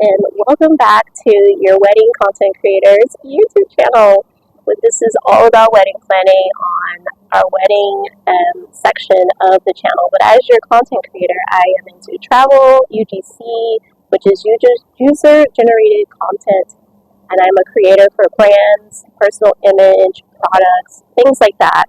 and welcome back to your Wedding Content Creators YouTube channel. This is all about wedding planning on our wedding section of the channel. But as your content creator, I am into travel, UGC, which is user-generated content, and I'm a creator for brands, personal image, products, things like that,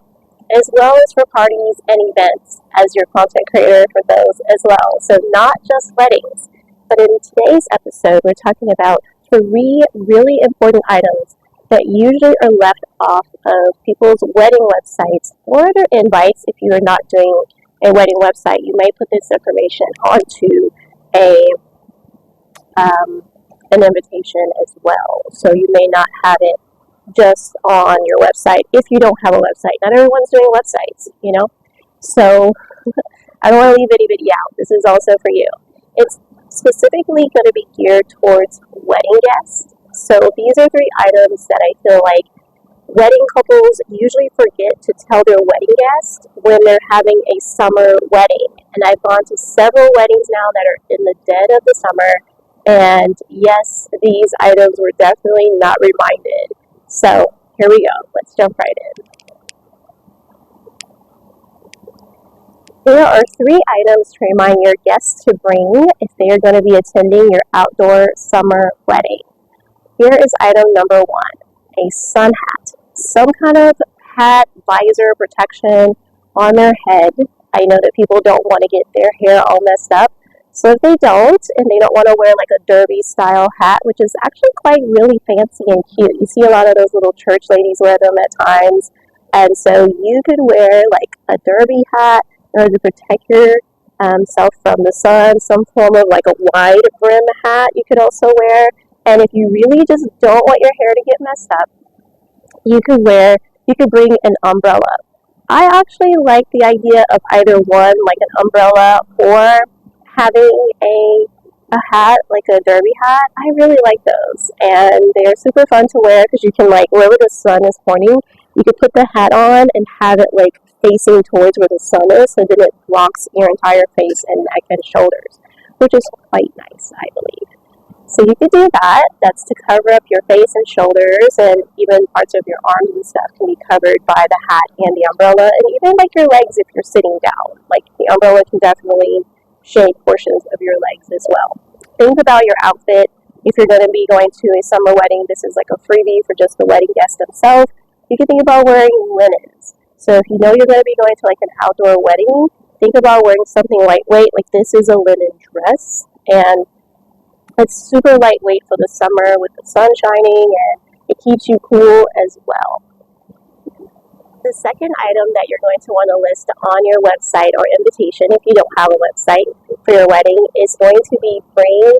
as well as for parties and events as your content creator for those as well. So not just weddings, but in today's episode, we're talking about 3 really important items that usually are left off of people's wedding websites or their invites. If you are not doing a wedding website, you may put this information onto an invitation as well. So you may not have it just on your website if you don't have a website. Not everyone's doing websites, So I don't want to leave anybody out. This is also for you. It's specifically going to be geared towards wedding guests. So these are 3 items that I feel like wedding couples usually forget to tell their wedding guests when they're having a summer wedding. And I've gone to several weddings now that are in the dead of the summer. And yes, these items were definitely not reminded. So here we go. Let's jump right in. Here are 3 items to remind your guests to bring if they are going to be attending your outdoor summer wedding. Here is item number 1, a sun hat. Some kind of hat, visor, protection on their head. I know that people don't want to get their hair all messed up. So if they don't, and they don't want to wear like a derby style hat, which is actually quite really fancy and cute. You see a lot of those little church ladies wear them at times. And so you could wear like a derby hat in order to protect yourself from the sun. Some form of like a wide brim hat you could also wear. And if you really just don't want your hair to get messed up, you could bring an umbrella. I actually like the idea of either one, like an umbrella, or having a hat, like a derby hat. I really like those. And they're super fun to wear because you can, like, wherever the sun is pointing, you could put the hat on and have it, like, facing towards where the sun is, so then it blocks your entire face and neck and shoulders, which is quite nice, I believe. So you could do that. That's to cover up your face and shoulders, and even parts of your arms and stuff can be covered by the hat and the umbrella, and even like your legs if you're sitting down. Like the umbrella can definitely shade portions of your legs as well. Think about your outfit. If you're going to be going to a summer wedding, this is like a freebie for just the wedding guests themselves. You can think about wearing linens. So if you know you're going to be going to like an outdoor wedding, think about wearing something lightweight. Like this is a linen dress, and it's super lightweight for the summer with the sun shining, and it keeps you cool as well. The second item that you're going to want to list on your website or invitation, if you don't have a website for your wedding, is going to be bring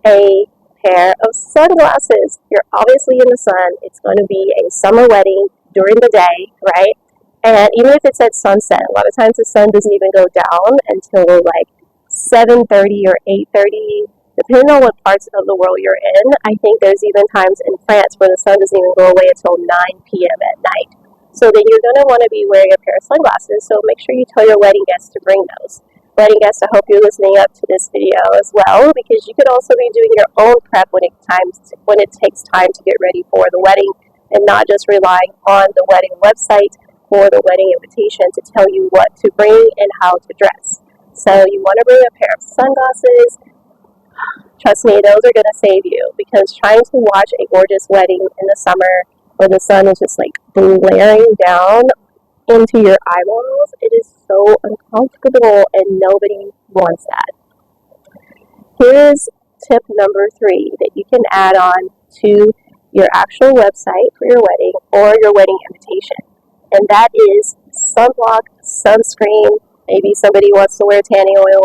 a pair of sunglasses. You're obviously in the sun. It's going to be a summer wedding during the day, right? And even if it's at sunset, a lot of times the sun doesn't even go down until like 7:30 or 8:30. Depending on what parts of the world you're in. I think there's even times in France where the sun doesn't even go away until 9 p.m. at night. So then you're going to want to be wearing a pair of sunglasses, so make sure you tell your wedding guests to bring those. Wedding guests, I hope you're listening up to this video as well, because you could also be doing your own prep when it takes time to get ready for the wedding, and not just relying on the wedding website or the wedding invitation to tell you what to bring and how to dress. So you want to bring a pair of sunglasses. Trust me, those are going to save you, because trying to watch a gorgeous wedding in the summer where the sun is just like blaring down into your eyeballs, it is so uncomfortable and nobody wants that. Here's tip number 3 that you can add on to your actual website for your wedding or your wedding invitation, and that is sunblock, sunscreen. Maybe somebody wants to wear tanning oil,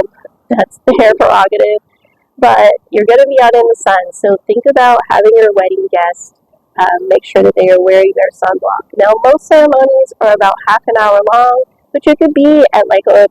that's their prerogative. But you're going to be out in the sun, so think about having your wedding guests make sure that they are wearing their sunblock. Now, most ceremonies are about half an hour long, but you could be at like a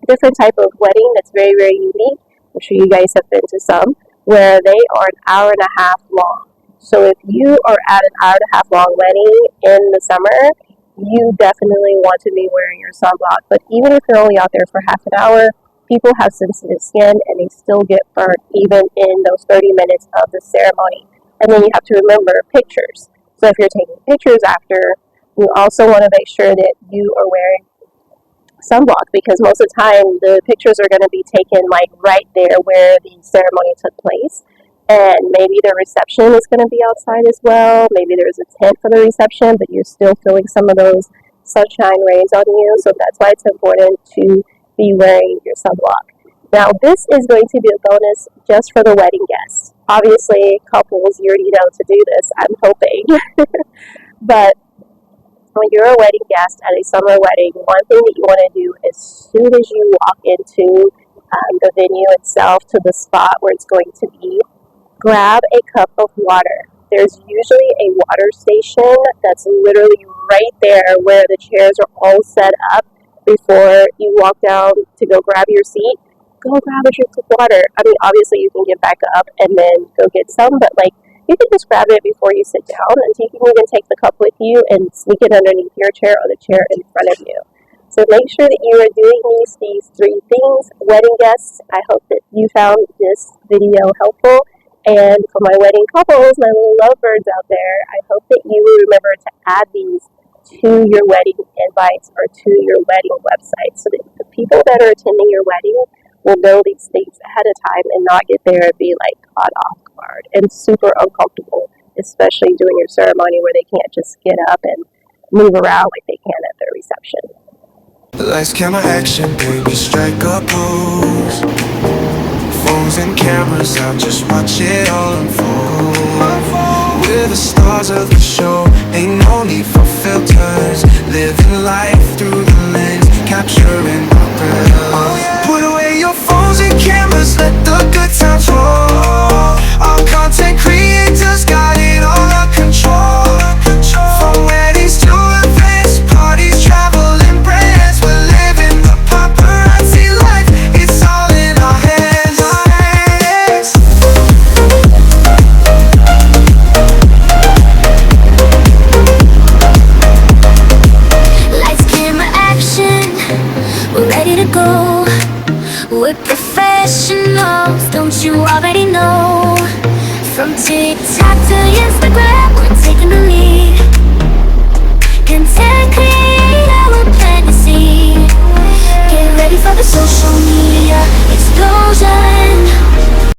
different type of wedding that's very, very unique. I'm sure you guys have been to some, where they are an hour and a half long. So if you are at an hour and a half long wedding in the summer, you definitely want to be wearing your sunblock. But even if you're only out there for half an hour, people have sensitive skin and they still get burnt even in those 30 minutes of the ceremony. And then you have to remember pictures. So if you're taking pictures after, you also want to make sure that you are wearing sunblock, because most of the time the pictures are going to be taken like right there where the ceremony took place. And maybe the reception is going to be outside as well. Maybe there's a tent for the reception, but you're still feeling some of those sunshine rays on you. So that's why it's important to be wearing your sunblock. Now, this is going to be a bonus just for the wedding guests. Obviously, couples, you already know to do this, I'm hoping. But when you're a wedding guest at a summer wedding, one thing that you want to do as soon as you walk into the venue itself, to the spot where it's going to be, grab a cup of water. There's usually a water station that's literally right there where the chairs are all set up before you walk down to go grab your seat. Go grab a drink of water. I mean, obviously you can get back up and then go get some, but like, you can just grab it before you sit down, and you can even take the cup with you and sneak it underneath your chair or the chair in front of you. So make sure that you are doing these 3 things. Wedding guests, I hope that you found this video helpful. And for my wedding couples, my little lovebirds out there, I hope that you will remember to add these to your wedding invites or to your wedding website, so that the people that are attending your wedding will know these things ahead of time and not get there and be like caught off guard and super uncomfortable, especially during your ceremony where they can't just get up and move around like they can at their reception. Lights, camera, action, baby, strike a pose. Phones and cameras out, just watch it all unfold. We're the stars of the show, ain't no need for filters. Living life through the lens, capturing our breath. Put away your phones and cameras, let the good times roll. Our content creators got it all under control. From weddings to events, parties, travel and brands, we're living the paparazzi life, it's all in our hands. Lights, camera, action, we're ready to go. We're professionals, don't you already know? From TikTok to Instagram, we're taking the lead. Content creator, we're planting the seed. Get ready for the social media explosion.